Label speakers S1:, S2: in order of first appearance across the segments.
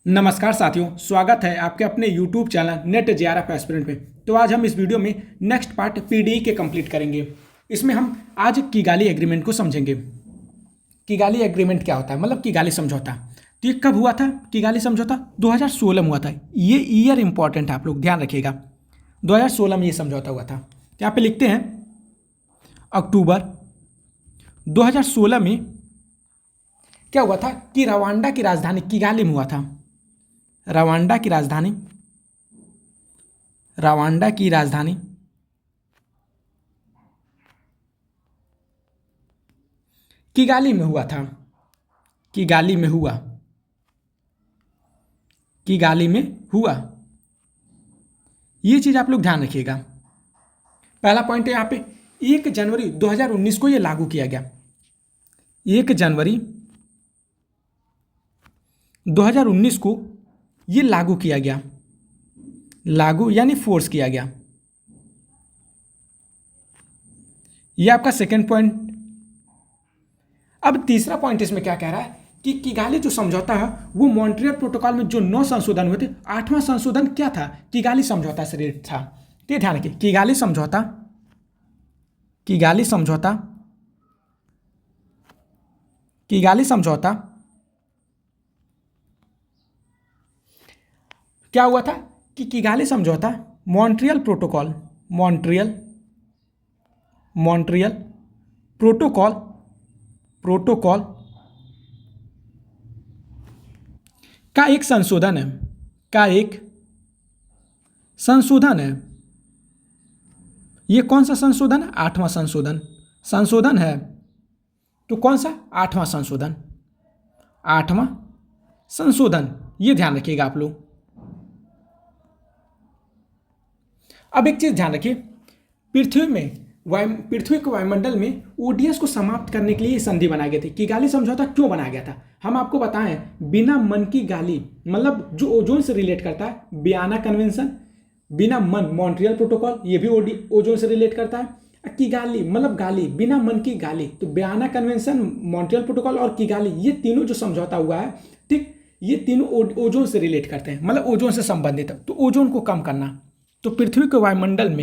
S1: नमस्कार साथियों, स्वागत है आपके अपने YouTube channel net JRF aspirant पे। तो आज हम इस वीडियो में नेक्स्ट पार्ट पीडीई के कंप्लीट करेंगे। इसमें हम आज किगाली एग्रीमेंट को समझेंगे। किगाली एग्रीमेंट क्या होता है, मतलब किगाली समझौता। तो ये कब हुआ था? किगाली समझौता 2016 में हुआ था। ये ईयर इंपॉर्टेंट है, आप लोग ध्यान रखिएगा। 2016 में ये समझौता हुआ था। तो यहाँ पे लिखते हैं अक्टूबर 2016 में क्या हुआ था कि रवांडा की राजधानी किगाली में हुआ था। रवांडा की राजधानी किगाली में हुआ था। किगाली में हुआ। ये चीज आप लोग ध्यान रखिएगा। पहला पॉइंट है यहाँ पे 1 जनवरी 2019 को ये लागू किया गया। 1 जनवरी 2019 को ये लागू किया गया। लागू यानी फोर्स किया गया। ये आपका सेकंड पॉइंट। अब तीसरा पॉइंट इसमें क्या कह रहा है कि किगाली जो समझौता है वो मॉन्ट्रियल प्रोटोकॉल में जो 9 संशोधन हुए थे, 8वां संशोधन क्या था? किगाली समझौता से रिलेटेड था। तो ध्यान रखिए, किगाली समझौता क्या हुआ था कि किगाली समझौता मॉन्ट्रियल प्रोटोकॉल का एक संशोधन है। ये कौन सा संशोधन है? 8वां संशोधन है। तो कौन सा? 8वां संशोधन। ये ध्यान रखिएगा आप लोग। अब एक चीज ध्यान रखिए, पृथ्वी के वायुमंडल में ओडीएस को समाप्त करने के लिए संधि बनाए गए थे। किगाली समझौता क्यों बनाया गया था हम आपको बताएं। बिना मन की गाली, मतलब जो ओजोन से रिलेट करता है, वियना कन्वेंशन। बिना मन मॉन्ट्रियल प्रोटोकॉल, ये भी ओजोन से रिलेट करता है। किगाली मतलब गाली, बिना मन की गाली। तो वियना कन्वेंशन, मॉन्ट्रियल प्रोटोकॉल और किगाली, ये तीनों जो समझौता हुआ है, ठीक, ये तीनों ओजोन से रिलेट करते हैं, मतलब ओजोन से संबंधित है। तो ओजोन को कम करना, तो पृथ्वी के वायुमंडल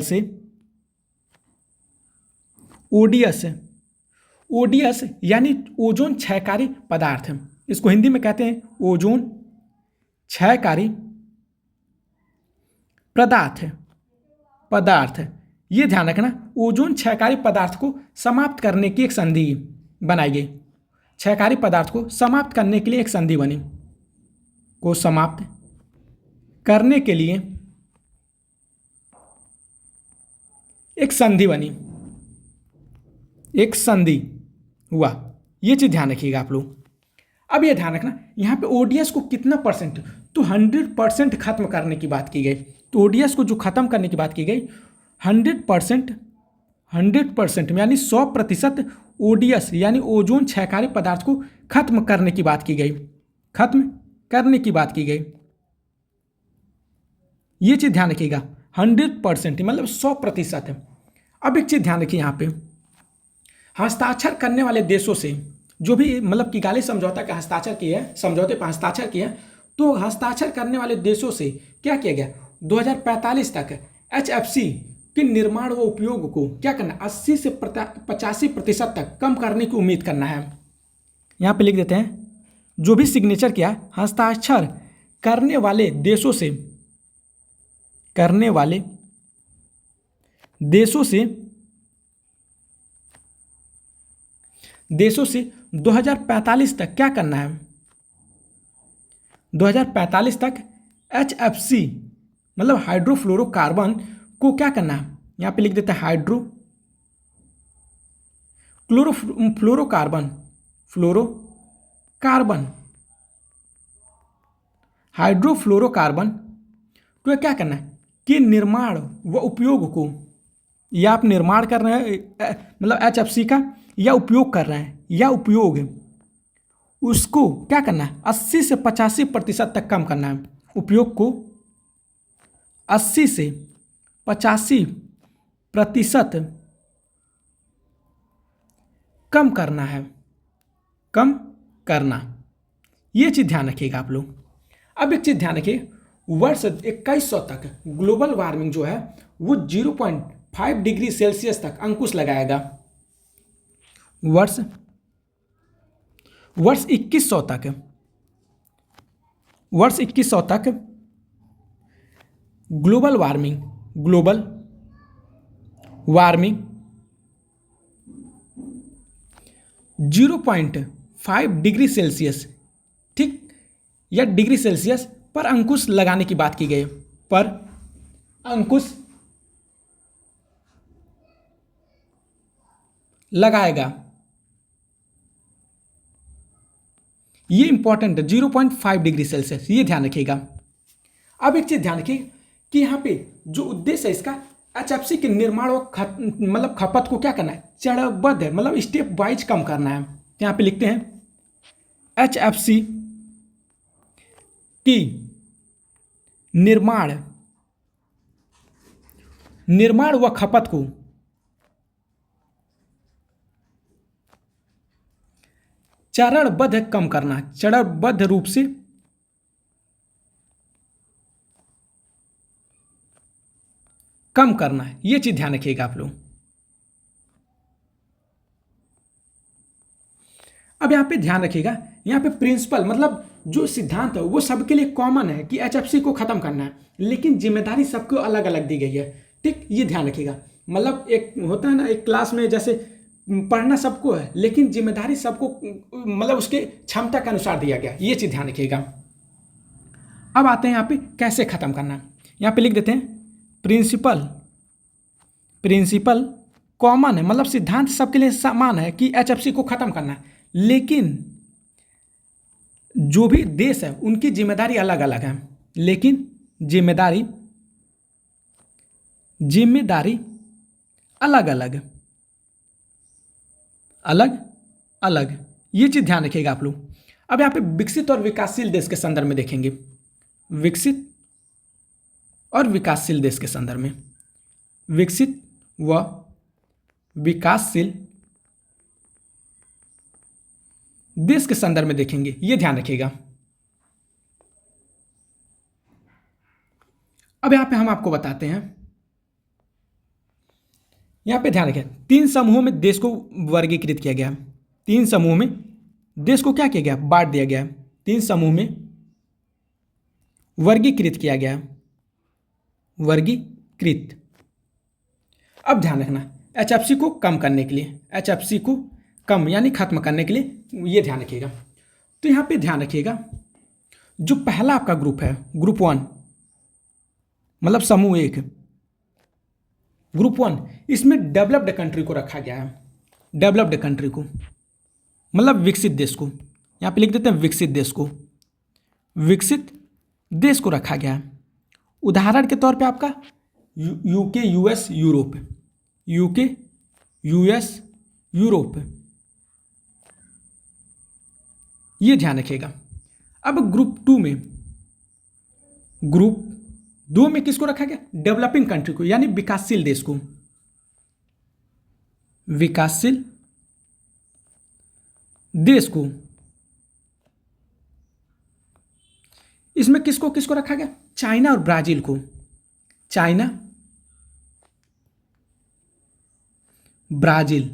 S1: से ओडीएस यानी ओजोन क्षयकारी पदार्थ, इसको हिंदी में कहते हैं ओजोन क्षयकारी पदार्थ। ये ध्यान रखना, ओजोन क्षयकारी पदार्थ को समाप्त करने की एक संधि बनाई गई। क्षयकारी पदार्थ को समाप्त करने के लिए एक संधि बनी। को समाप्त करने के लिए एक संधि हुआ। ये चीज ध्यान रखिएगा आप लोग। अब ये ध्यान रखना, यहाँ पे ओडीएस को कितना परसेंट, तो 100% खत्म करने की बात की गई। तो ओडीएस को जो खत्म करने की बात की गई 100% यानी 100% ओडीएस यानी ओजोन क्षयकारी पदार्थ को खत्म करने की बात की गई। ये चीज ध्यान रखिएगा, 100% मतलब 100% है। अब एक चीज ध्यान रखिए, यहाँ पे हस्ताक्षर करने वाले देशों से, जो भी मतलब किगाली समझौता का समझौते पर हस्ताक्षर किया, तो हस्ताक्षर करने वाले देशों से क्या किया गया? 2045 तक HFC के निर्माण व उपयोग को क्या करना? 80 से 85% तक कम करने की उम्मीद करना है। यहाँ पे लिख देते हैं, जो भी सिग्नेचर किया, हस्ताक्षर करने वाले देशों से 2045 तक क्या करना है? 2045 तक HFC मतलब हाइड्रोफ्लोरोकार्बन को क्या करना है? यहाँ पे लिख देते हैं हाइड्रोफ्लोरोकार्बन तो क्या करना है कि निर्माण व उपयोग को, या आप निर्माण कर रहे हैं मतलब HFC का, या उपयोग कर रहे हैं, या उपयोग उसको क्या करना है? 80 से 85% तक कम करना है। उपयोग को 80 से 85% कम करना है, कम करना, ये चीज़ ध्यान रखिएगा आप लोग। अब एक चीज़ ध्यान रखिए, वर्ष 2100 तक ग्लोबल वार्मिंग जो है वो 0.5 डिग्री सेल्सियस तक अंकुश लगाएगा। वर्ष 2100 तक, वर्ष 2100 तक ग्लोबल वार्मिंग 0.5 डिग्री सेल्सियस, ठीक, या डिग्री सेल्सियस पर अंकुश लगाने की बात की गई, पर अंकुश लगाएगा। ये इंपॉर्टेंट है, 0.5 डिग्री सेल्सियस, ये ध्यान रखिएगा। अब एक चीज ध्यान रखिए कि यहाँ पे जो उद्देश्य है इसका, HFC के निर्माण और मतलब खपत को क्या करना है, चरणबद्ध है, मतलब स्टेप वाइज कम करना है। यहाँ पे लिखते हैं HFC की निर्माण व खपत को चरणबद्ध कम करना, चरणबद्ध रूप से कम करना है, ये चीज ध्यान रखिएगा आप लोग। अब यहाँ पे ध्यान रखिएगा, यहाँ पे प्रिंसिपल मतलब जो सिद्धांत है वो सबके लिए कॉमन है कि HFC को खत्म करना है, लेकिन जिम्मेदारी सबको अलग अलग दी गई है, ठीक, ये ध्यान रखिएगा। मतलब एक होता है ना, एक क्लास में जैसे पढ़ना सबको है, लेकिन जिम्मेदारी सबको मतलब उसके क्षमता के अनुसार दिया गया, ये चीज ध्यान रखिएगा। अब आते हैं यहाँ पे कैसे खत्म करना, यहाँ पे लिख देते हैं प्रिंसिपल कॉमन है, मतलब सिद्धांत सबके लिए समान है कि HFC को खत्म करना है, लेकिन जो भी देश है उनकी जिम्मेदारी अलग अलग है, लेकिन जिम्मेदारी अलग अलग, ये चीज ध्यान रखिएगा आप लोग। अब यहाँ पे विकसित और विकासशील देश के संदर्भ में देखेंगे, विकसित और विकासशील देश के संदर्भ में, विकसित व विकासशील देश के संदर्भ में देखेंगे, ये ध्यान रखिएगा। अब यहां पे हम आपको बताते हैं, यहां पे ध्यान रखें, 3 समूहों में देश को वर्गीकृत किया गया, 3 समूहों में देश को क्या किया गया, बांट दिया गया, 3 समूह में वर्गीकृत किया गया, वर्गीकृत। अब ध्यान रखना, HFC को कम करने के लिए, HFC को कम यानी खत्म करने के लिए, ये ध्यान रखिएगा। तो यहाँ पे ध्यान रखिएगा, जो पहला आपका ग्रुप है, ग्रुप 1 मतलब समूह 1, ग्रुप 1, इसमें डेवलप्ड कंट्री को रखा गया है, डेवलप्ड कंट्री को मतलब विकसित देश को, यहाँ पे लिख देते हैं विकसित देश को, विकसित देश को रखा गया है। उदाहरण के तौर पे आपका UK, US, Europe, UK, US, Europe, ये ध्यान रखिएगा। अब ग्रुप 2 में किसको रखा गया, डेवलपिंग कंट्री को, यानी विकासशील देश को, विकासशील देश को। इसमें किसको किसको रखा गया, चाइना और ब्राजील को, चाइना, ब्राजील,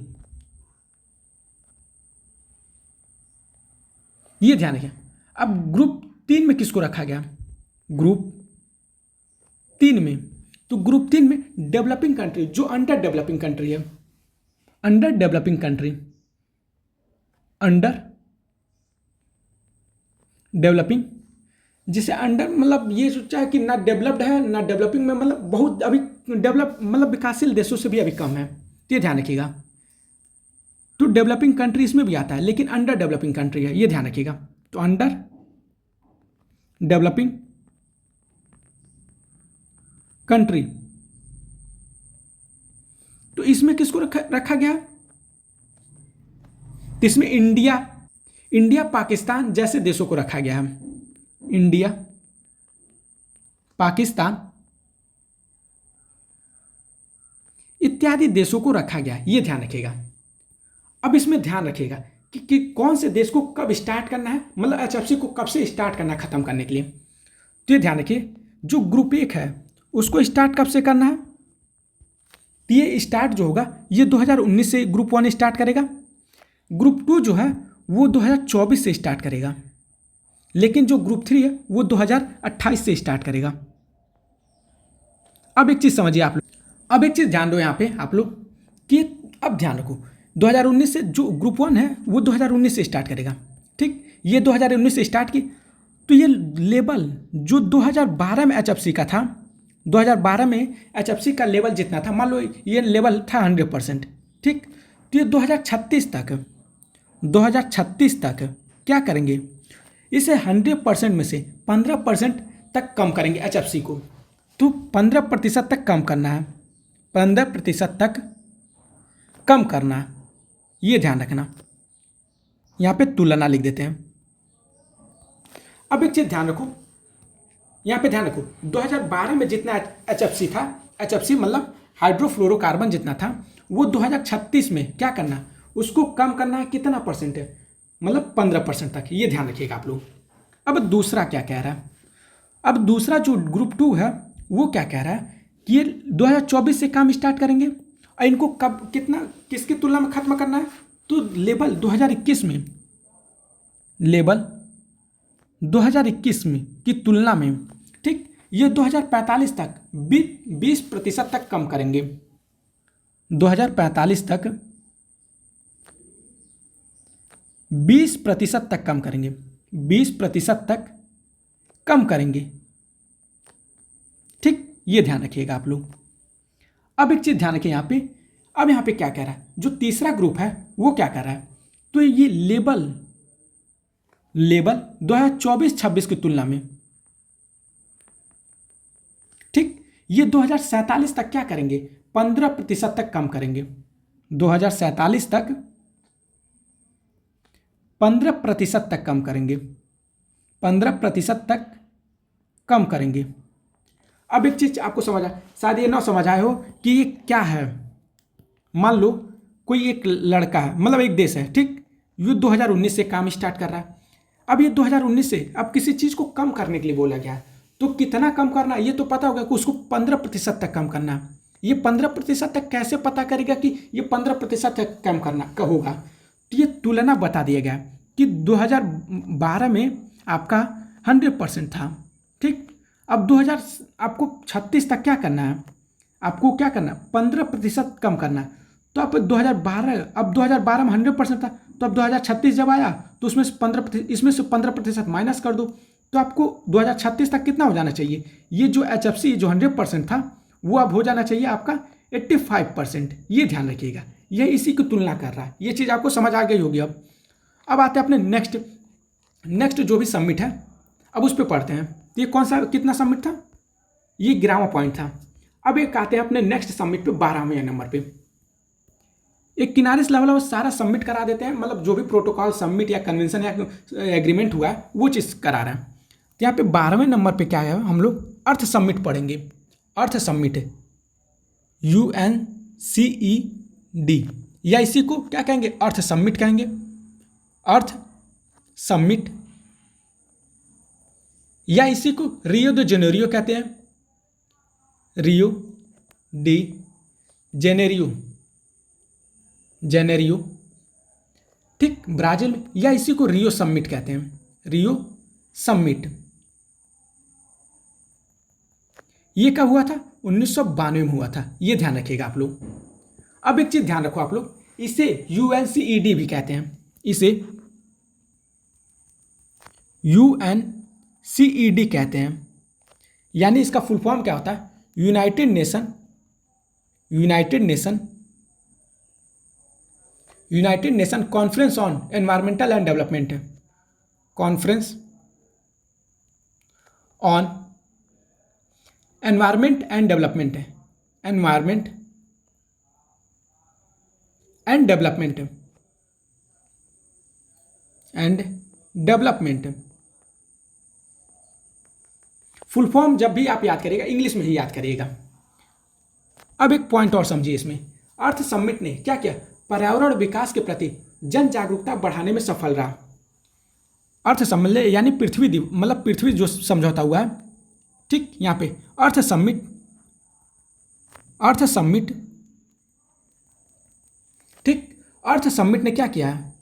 S1: ये ध्यान रखिए। अब ग्रुप 3 में किसको रखा गया, ग्रुप 3 में, तो ग्रुप 3 में डेवलपिंग कंट्री, जो अंडर डेवलपिंग कंट्री है, under developing country, under developing, जिसे अंडर मतलब ये सोचा है कि ना डेवलप्ड है ना डेवलपिंग में, मतलब बहुत अभी डेवलप मतलब विकासशील देशों से भी अभी कम है, तो ये ध्यान रखिएगा। तो डेवलपिंग कंट्री इसमें भी आता है, लेकिन अंडर डेवलपिंग कंट्री है, ये ध्यान रखिएगा। तो अंडर डेवलपिंग कंट्री, तो इसमें किसको रखा गया, तो इसमें इंडिया पाकिस्तान जैसे देशों को रखा गया है, इंडिया, पाकिस्तान इत्यादि देशों को रखा गया है, ये ध्यान रखिएगा। अब इसमें ध्यान रखिएगा कि कौन से देश को कब स्टार्ट करना है, मतलब HFC को कब से स्टार्ट करना है ख़त्म करने के लिए। तो ये ध्यान रखिए, जो ग्रुप 1 है उसको स्टार्ट कब से करना है, तो ये स्टार्ट जो होगा ये 2019 से ग्रुप 1 स्टार्ट करेगा। ग्रुप 2 जो है वो 2024 से स्टार्ट करेगा, लेकिन जो ग्रुप 3 है वो 2028 से स्टार्ट करेगा। अब एक चीज़ समझिए आप लोग, अब एक चीज़ ध्यान दो यहाँ पे आप लोग कि अब ध्यान रखो, 2019 से जो ग्रुप 1 है वो 2019 से स्टार्ट करेगा, ठीक। ये 2019 से स्टार्ट की, तो ये लेवल जो 2012 में HFC का था, 2012 में HFC का लेवल जितना था, मान लो ये लेवल था 100%, ठीक। तो ये 2036 तक क्या करेंगे, इसे 100% में से 15% तक कम करेंगे HFC को। तो 15% तक कम करना है, 15% तक कम करना है, ये ध्यान रखना। यहाँ पे तुलना लिख देते हैं। अब एक चीज़ ध्यान रखो, यहाँ पे ध्यान रखो, 2012 में जितना HFC था, HFC मतलब हाइड्रोफ्लोरोकार्बन जितना था, वो 2036 में क्या करना, उसको कम करना है, कितना परसेंट है, मतलब 15% तक, ये ध्यान रखिएगा आप लोग। अब दूसरा क्या कह रहा है, अब दूसरा जो ग्रुप 2 है वो क्या कह रहा है कि ये 2024 से काम स्टार्ट करेंगे और इनको कब कितना किसकी तुलना में ख़त्म करना है, तो लेवल 2021 में, लेवल 2021 में की तुलना में, ठीक, ये 2045 तक 20% तक कम करेंगे, 2045 तक 20% तक कम करेंगे, 20% तक कम करेंगे, ठीक, ये ध्यान रखिएगा आप लोग। अब एक चीज़ ध्यान रखिए यहाँ पे, अब यहाँ पे क्या कह रहा है, जो तीसरा ग्रुप है वो क्या कह रहा है, तो ये लेवल 2024-26 की तुलना में, ठीक, ये 2047 तक क्या करेंगे, 15% तक कम करेंगे, 2047 तक 15% तक कम करेंगे, 15% तक कम करेंगे। अब एक चीज़ आपको समझ आए, शायद ये ना समझ आए हो कि ये क्या है। मान लो कोई एक लड़का है, मतलब एक देश है, ठीक, ये 2019 से काम स्टार्ट कर रहा है। अब ये 2019 से अब किसी चीज़ को कम करने के लिए बोला गया है, तो कितना कम करना है ये तो पता होगा कि उसको 15% तक कम करना है। ये 15% तक कैसे पता करेगा कि ये 15% तक कम करना का होगा, तो ये तुलना बता दिया गया कि 2012 में आपका 100% था, ठीक। अब 2000 आपको 36 तक क्या करना है, आपको क्या करना है, 15% कम करना है। तो अब 2012 में 100% था, तो अब 2036 जब आया तो उसमें से 15%, इसमें से 15% माइनस कर दो, तो आपको 2036 तक कितना हो जाना चाहिए, ये जो HFC जो 100% था वो अब हो जाना चाहिए आपका 85%। ये ध्यान रखिएगा, ये इसी की तुलना कर रहा है। ये चीज़ आपको समझ आ गई होगी। अब आते हैं अपने नेक्स्ट जो भी सबमिट है, अब उस पर पढ़ते हैं। तो ये कौन सा कितना सबमिट था, ये 11वां पॉइंट था। अब एक आते हैं अपने नेक्स्ट सबमिट पे 12वें नंबर पे। एक किनारे से लेवल सारा सबमिट करा देते हैं, मतलब जो भी प्रोटोकॉल सबमिट या कन्वेंशन या एग्रीमेंट हुआ है वो चीज़ करा रहे हैं। तो यहाँ पे 12वें नंबर पे क्या है, हम लोग अर्थ सबमिट पढ़ेंगे। अर्थ सबमिट UNCED, या इसी को क्या कहेंगे, अर्थ सबमिट कहेंगे। अर्थ सबमिट, या इसी को रियो दे जेनेरियो कहते हैं, रियो डी जेनेरियो, ठीक, ब्राजील में, या इसी को रियो सबमिट कहते हैं, रियो सबमिट। ये कब हुआ था, 1992 में हुआ था, ये ध्यान रखिएगा आप लोग। अब एक चीज ध्यान रखो आप लोग, इसे UNCED भी कहते हैं, इसे UNCED कहते हैं, यानी इसका फुल फॉर्म क्या होता है, united nation conference on environmental and development, conference on environment and development है, environment and development. Full form जब भी आप याद करिएगा इंग्लिश में ही याद करिएगा। अब एक पॉइंट और समझिए इसमें, अर्थ समिट ने क्या किया, पर्यावरण विकास के प्रति जन जागरूकता बढ़ाने में सफल रहा। अर्थ सम्मेलन यानी पृथ्वी दिवस, मतलब पृथ्वी जो समझौता हुआ है, ठीक, यहाँ पे अर्थ समिट, ठीक, अर्थ समिट ने क्या किया है,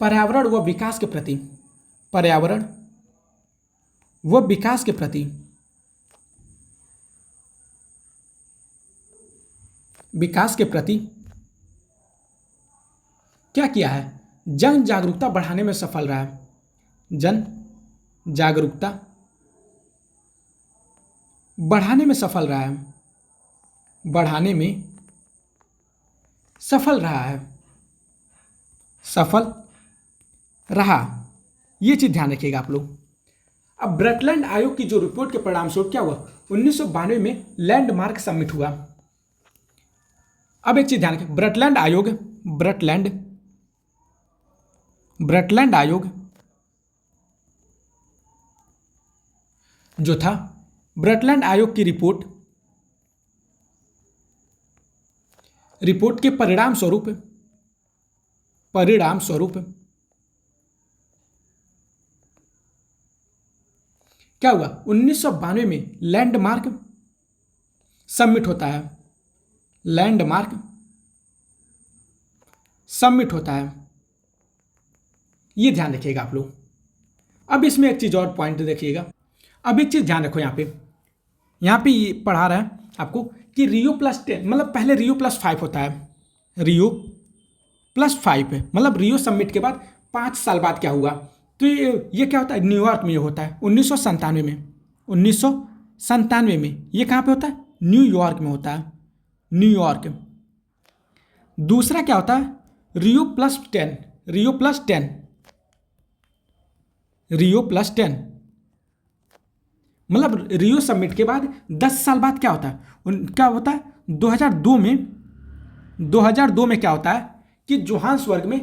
S1: पर्यावरण व विकास के प्रति क्या किया है, जन जागरूकता बढ़ाने में सफल रहा है। जन जागरूकता बढ़ाने में सफल रहा है, सफल रहा, ये चीज ध्यान रखिएगा आप लोग। अब ब्रटलैंड आयोग की जो रिपोर्ट के परिणाम स्वरूप क्या हुआ, 1992 में लैंडमार्क समिट हुआ। अब एक चीज ध्यान रखिए, ब्रटलैंड आयोग जो था, ब्रटलैंड आयोग की रिपोर्ट के परिणाम स्वरूप क्या हुआ, 1992 में लैंडमार्क समिट होता है, ये ध्यान रखिएगा आप लोग। अब इसमें एक चीज और पॉइंट देखिएगा, अब एक चीज ध्यान रखो, यहाँ पे ये पढ़ा रहा है आपको कि Rio+10, मतलब पहले Rio+5 होता है, Rio+5 है, मतलब रियो समिट के बाद 5 साल बाद क्या हुआ, तो ये क्या होता है, न्यूयॉर्क में होता है 1997 में, ये कहाँ पे होता है, न्यूयॉर्क में होता है, न्यूयॉर्क। दूसरा क्या होता है, Rio+10, मतलब रियो समिट के बाद 10 साल बाद क्या होता है, 2002 में क्या होता है कि जोहान्सबर्ग में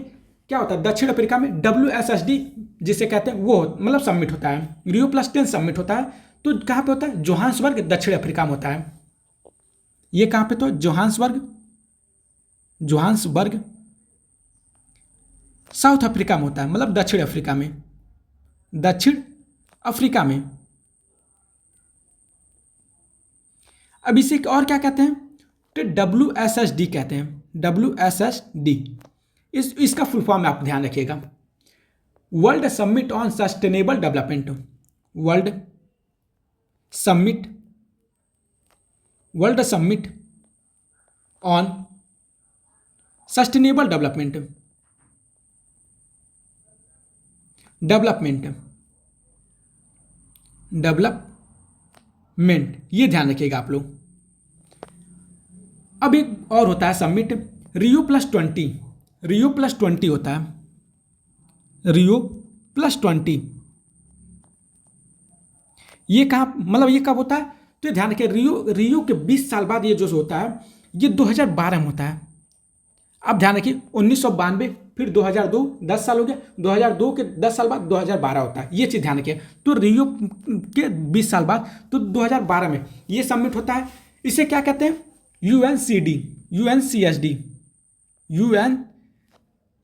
S1: क्या होता है, दक्षिण अफ्रीका में WSSD जिसे कहते हैं वो मतलब समिट होता है, Rio+10 समिट होता है। तो कहाँ पे होता है, जोहान्सबर्ग दक्षिण अफ्रीका में होता है। ये कहाँ पे, तो जोहान्सबर्ग साउथ अफ्रीका में होता है, मतलब दक्षिण अफ्रीका में। अब इसे और क्या कहते हैं, तो WSSD कहते हैं, WSSD। इसका फुल फॉर्म आप ध्यान रखिएगा, world summit on sustainable development, world summit on sustainable development, ये ध्यान रखिएगा आप लोग। अब एक और होता है समिट Rio+20 होता है, Rio+20। ये कहाँ, मतलब ये कब होता है, तो ध्यान रखिए, रियो के 20 साल बाद ये जो होता है, ये 2012 में होता है। अब ध्यान रखिए, 1992 फिर 2002, 10 साल हो गया, 2002 के 10 साल बाद 2012 होता है, ये चीज़ ध्यान रखिए। तो रियो के 20 साल बाद तो 2012 में ये समिट होता है। इसे क्या कहते हैं,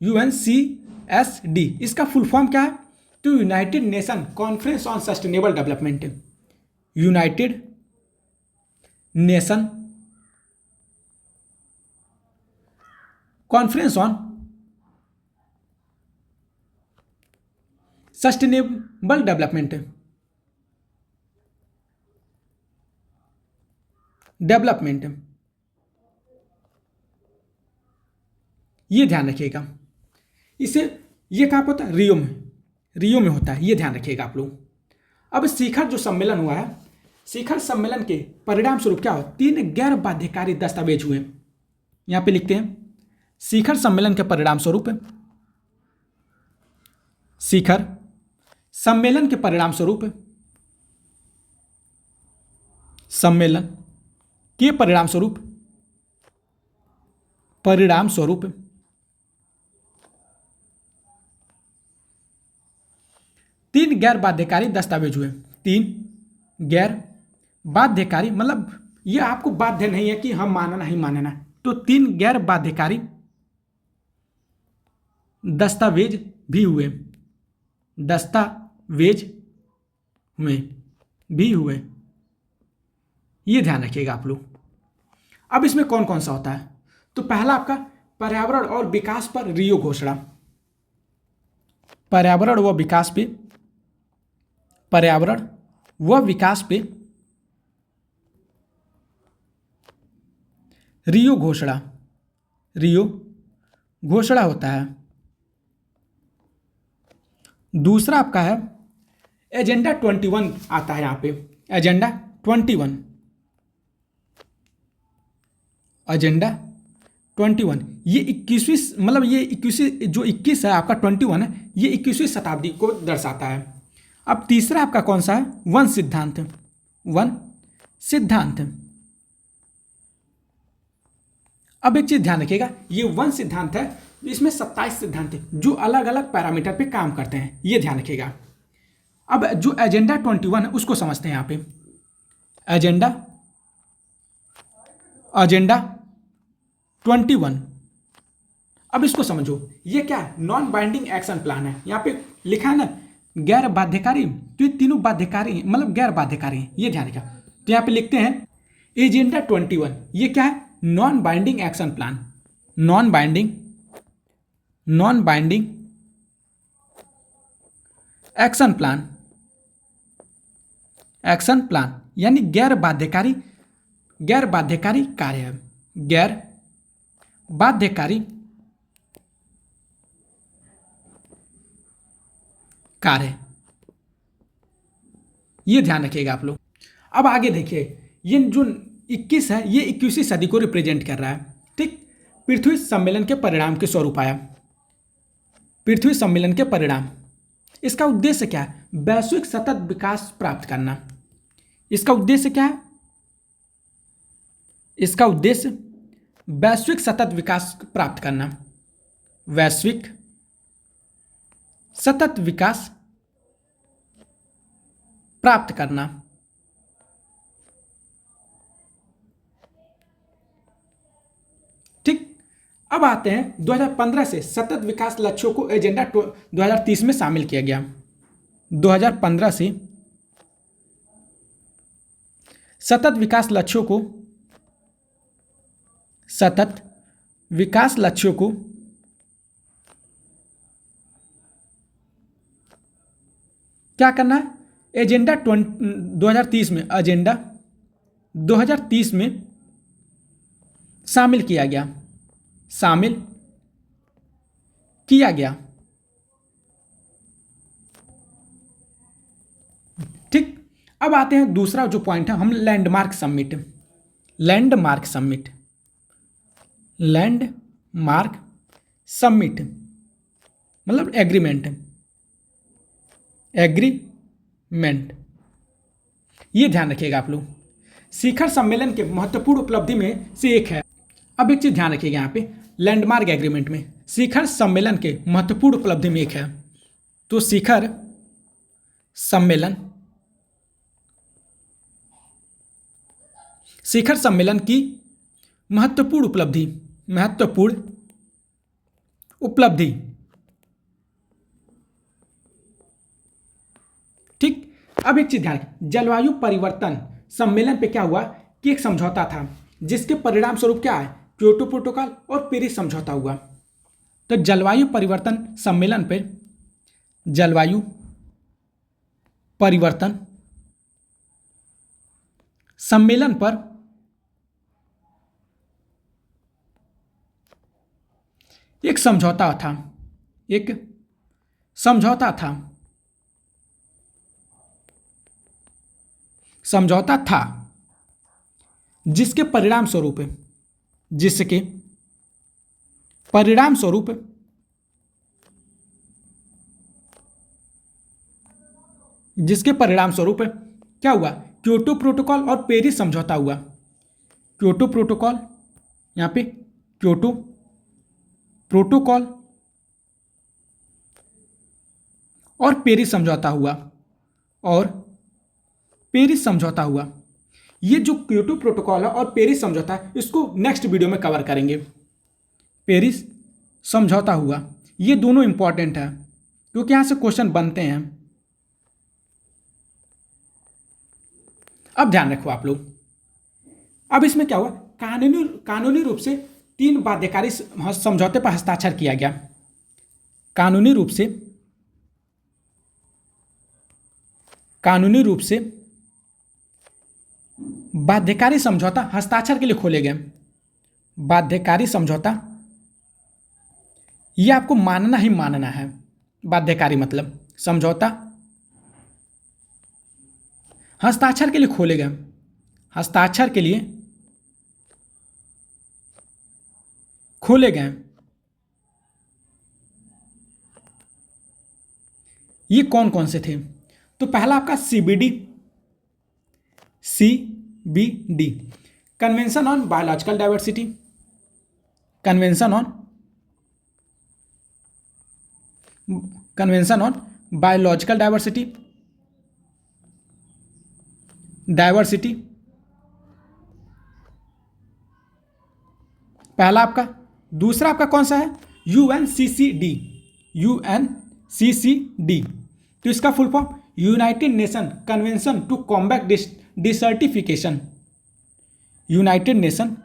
S1: UNCSD। इसका फुल फॉर्म क्या है, तो United nation conference on sustainable development, United nation conference on sustainable development, ये ध्यान रखिएगा। इसे ये कहाँ पर होता है, रियो में होता है, ये ध्यान रखिएगा आप लोग। अब शिखर जो सम्मेलन हुआ है, शिखर सम्मेलन के परिणाम स्वरूप क्या हो, 3 गैर बाध्यकारी दस्तावेज हुए। यहाँ पे लिखते हैं, शिखर सम्मेलन के परिणाम स्वरूप, शिखर सम्मेलन के परिणाम स्वरूप, सम्मेलन के परिणाम स्वरूप 3 गैर बाध्यकारी दस्तावेज हुए। 3 गैर बाध्यकारी, मतलब ये आपको बाध्य नहीं है कि हम मानना ही मानना, तो 3 गैर बाध्यकारी दस्तावेज भी हुए, दस्तावेज में भी हुए। ये ध्यान रखिएगा आप लोग। अब इसमें कौन कौन सा होता है? तो पहला आपका पर्यावरण और विकास पर रियो घोषणा, पर्यावरण व विकास पे, पर्यावरण व विकास पे रियो घोषणा, रियो घोषणा होता है। दूसरा आपका है एजेंडा 21 आता है यहाँ पे, एजेंडा 21, एजेंडा 21 ये 21वीं मतलब ये 21 जो 21 है आपका 21 है, ये 21वीं शताब्दी को दर्शाता है। अब तीसरा आपका कौन सा है? वन सिद्धांत, वन सिद्धांत। अब एक चीज ध्यान रखिएगा, ये वन सिद्धांत है, इसमें 27 सिद्धांत है जो अलग अलग पैरामीटर पे काम करते हैं, ये ध्यान रखिएगा। अब जो एजेंडा 21 है उसको समझते हैं यहाँ पे। एजेंडा, एजेंडा 21, अब इसको समझो, ये क्या है? नॉन बाइंडिंग एक्शन प्लान है। यहाँ पे लिखा है ना गैर बाध्यकारी, तो ये तीनों बाध्यकारी मतलब गैर बाध्यकारी हैं, ये ध्यान रखिएगा। तो यहाँ पे लिखते हैं एजेंडा 21, ये क्या है? Non binding action plan, non binding, non binding action plan, action plan यानी गैर बाध्यकारी, गैर बाध्यकारी कार्य है, गैर बाध्यकारी कार्य, ये ध्यान रखिएगा आप लोग। अब आगे देखिए, ये जो 21 है ये 21वीं सदी को रिप्रेजेंट कर रहा है, ठीक। पृथ्वी सम्मेलन के परिणाम के स्वरूप आया, पृथ्वी सम्मेलन के परिणाम। इसका उद्देश्य क्या है? वैश्विक सतत विकास प्राप्त करना। इसका उद्देश्य क्या है? इसका उद्देश्य वैश्विक सतत विकास प्राप्त करना, वैश्विक सतत विकास प्राप्त करना। ठीक। अब आते हैं 2015 से सतत विकास लक्ष्यों को एजेंडा 2030 में शामिल किया गया। 2015 से सतत विकास लक्ष्यों को, सतत विकास लक्ष्यों को क्या करना है? एजेंडा 2030 में, एजेंडा 2030 में शामिल किया गया, शामिल किया गया। ठीक। अब आते हैं दूसरा जो पॉइंट है, हम landmark summit, landmark summit, landmark summit मतलब एग्रीमेंट, एग्रीमेंट, ये ध्यान रखिएगा आप लोग। शिखर सम्मेलन के महत्वपूर्ण उपलब्धि में से एक है। अब एक चीज ध्यान रखिएगा यहाँ पे, लैंडमार्क एग्रीमेंट में शिखर सम्मेलन के महत्वपूर्ण उपलब्धि में एक है। तो शिखर सम्मेलन, शिखर सम्मेलन की महत्वपूर्ण उपलब्धि, महत्वपूर्ण उपलब्धि, ठीक। अब एक चीज ध्यान रखें, जलवायु परिवर्तन सम्मेलन पे क्या हुआ कि एक समझौता था जिसके परिणाम स्वरूप क्या है? क्योटो प्रोटोकॉल और पेरिस समझौता हुआ। तो जलवायु परिवर्तन सम्मेलन पर, जलवायु परिवर्तन सम्मेलन पर एक समझौता था, एक समझौता था, समझौता था जिसके परिणाम स्वरूप, जिसके परिणाम स्वरूप जिसके परिणाम स्वरूप क्या हुआ? क्योटो प्रोटोकॉल और पेरिस समझौता हुआ। क्योटो प्रोटोकॉल, यहाँ पे क्योटो प्रोटोकॉल और पेरिस समझौता हुआ, और पेरिस समझौता हुआ। ये जो क्योटो प्रोटोकॉल है और पेरिस समझौता है, इसको नेक्स्ट वीडियो में कवर करेंगे। पेरिस समझौता हुआ, ये दोनों इंपॉर्टेंट है क्योंकि यहाँ से क्वेश्चन बनते हैं। अब ध्यान रखो आप लोग, अब इसमें क्या हुआ, कानूनी रूप से 3 बाध्यकारी समझौते पर हस्ताक्षर किया गया। कानूनी रूप से बाध्यकारी समझौता हस्ताक्षर के लिए खोले गए। बाध्यकारी समझौता ये आपको मानना ही मानना है। बाध्यकारी मतलब समझौता हस्ताक्षर के लिए खोले गए। हस्ताक्षर के लिए खोले गए। ये कौन कौन से थे? तो पहला आपका CBD, convention on biological diversity, convention on biological diversity पहला आपका। दूसरा आपका कौन सा है? यूएनसीसीडी। तो इसका full form united nation convention to combat desertification. United nation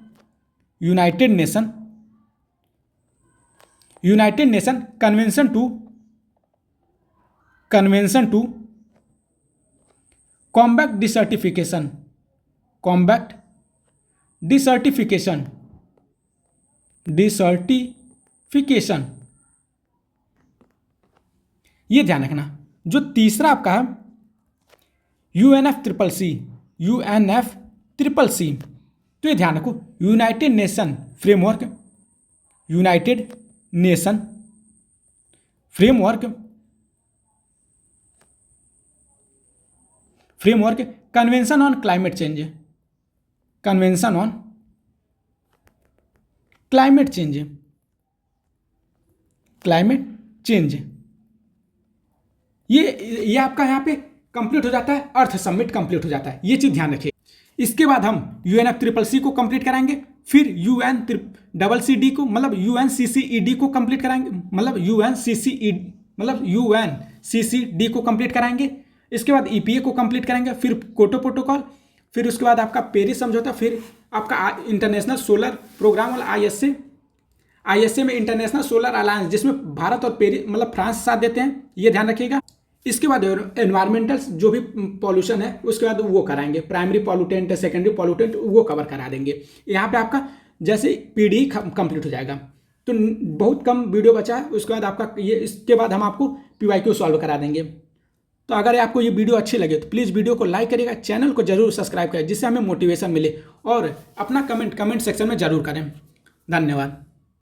S1: convention to combat desertification. ये ध्यान रखना। जो तीसरा आपका है यूएनएफ ट्रिपल सी, तो ये ध्यान रखो, United nation framework convention on climate change. ये आपका यहाँ पे कंप्लीट हो जाता है, अर्थ समिट कंप्लीट हो जाता है। ये चीज़ ध्यान रखिए। इसके बाद हम यूएनएफ ट्रिपल सी को कंप्लीट कराएंगे, फिर यूएनसीसी को मतलब यूएनसीसीईडी को कंप्लीट कराएंगे, मतलब यूएनसीसीडी को कंप्लीट कराएंगे। इसके बाद ईपीए को कंप्लीट करेंगे, फिर क्योटो प्रोटोकॉल, फिर उसके बाद आपका पेरिस समझौता, फिर आपका इंटरनेशनल सोलर प्रोग्राम वाला आईएसए में इंटरनेशनल सोलर अलायंस, जिसमें भारत और पेरिस मतलब फ्रांस साथ देते हैं। ये ध्यान रखिएगा। इसके बाद एनवायरमेंटल जो भी पॉल्यूशन है उसके बाद वो कराएंगे, प्राइमरी पॉल्यूटेंट, सेकेंडरी पॉल्यूटेंट, वो कवर करा देंगे। यहाँ पे आपका जैसे पीडी कंप्लीट हो जाएगा। तो बहुत कम वीडियो बचा है, उसके बाद आपका ये, इसके बाद हम आपको पीवाईक्यू सॉल्व करा देंगे। तो अगर आपको ये वीडियो अच्छी लगे तो प्लीज़ वीडियो को लाइक करिएगा, चैनल को जरूर सब्सक्राइब करें, जिससे हमें मोटिवेशन मिले, और अपना कमेंट सेक्शन में जरूर करें। धन्यवाद।